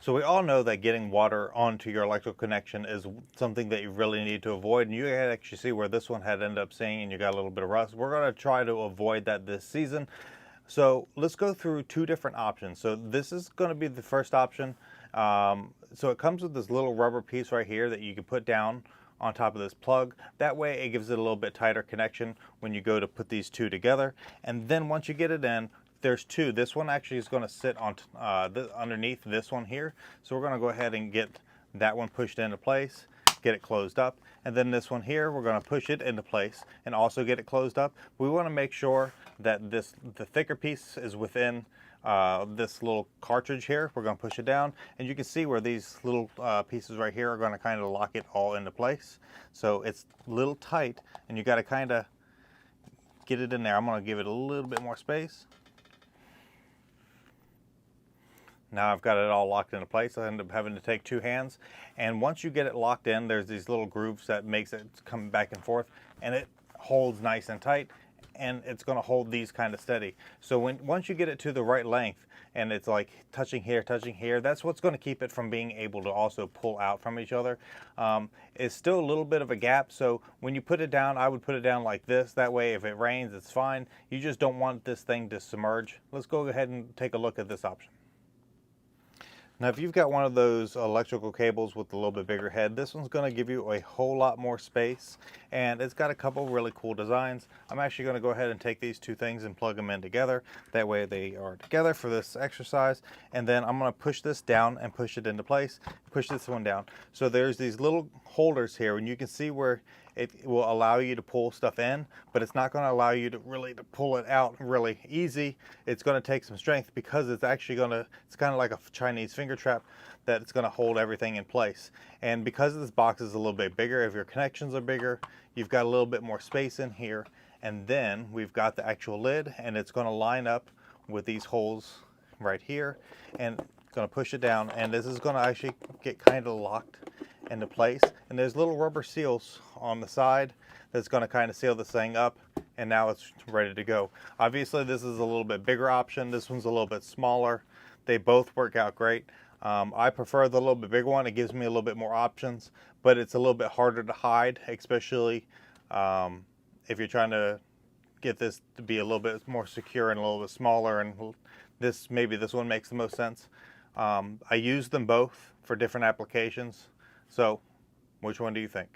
So we all know that getting water onto your electrical connection is something that you really need to avoid. And you can actually see where this one had ended up seeing and you got a little bit of rust. We're going to try to avoid that this season. So let's go through two different options. So this is going to be the first option. So it comes with this little rubber piece right here that you can put down on top of this plug. That way it gives it a little bit tighter connection when you go to put these two together. And then once you get it in, there's two. This one actually is going to sit on underneath this one here. So we're going to go ahead and get that one pushed into place, get it closed up. And then this one here, we're going to push it into place and also get it closed up. We want to make sure that the thicker piece is within this little cartridge here. We're going to push it down, and you can see where these little pieces right here are going to kind of lock it all into place. So it's a little tight, and you got to kind of get it in there. I'm going to give it a little bit more space. Now I've got it all locked into place. I end up having to take two hands. And once you get it locked in, there's these little grooves that makes it come back and forth. And it holds nice and tight. And it's going to hold these kind of steady. So once you get it to the right length, and it's like touching here, that's what's going to keep it from being able to also pull out from each other. It's still a little bit of a gap. So when you put it down, I would put it down like this. That way, if it rains, it's fine. You just don't want this thing to submerge. Let's go ahead and take a look at this option. Now, if you've got one of those electrical cables with a little bit bigger head, this one's going to give you a whole lot more space, and it's got a couple really cool designs. I'm actually going to go ahead and take these two things and plug them in together. That way they are together for this exercise, and then I'm going to push this down and push it into place, push this one down. So there's these little holders here, and you can see where it will allow you to pull stuff in, but it's not going to allow you to really pull it out really easy. It's going to take some strength because it's actually going to, it's kind of like a Chinese finger trap that it's going to hold everything in place. And because this box is a little bit bigger, if your connections are bigger, you've got a little bit more space in here. And then we've got the actual lid, and it's going to line up with these holes right here, and it's going to push it down, and this is going to actually get kind of locked into place. And there's little rubber seals on the side that's going to kind of seal this thing up, and now it's ready to go. Obviously this is a little bit bigger option. This one's a little bit smaller. They both work out great. I prefer the little bit bigger one. It gives me a little bit more options, but it's a little bit harder to hide, especially if you're trying to get this to be a little bit more secure and a little bit smaller, and maybe this one makes the most sense. I use them both for different applications. So which one do you think?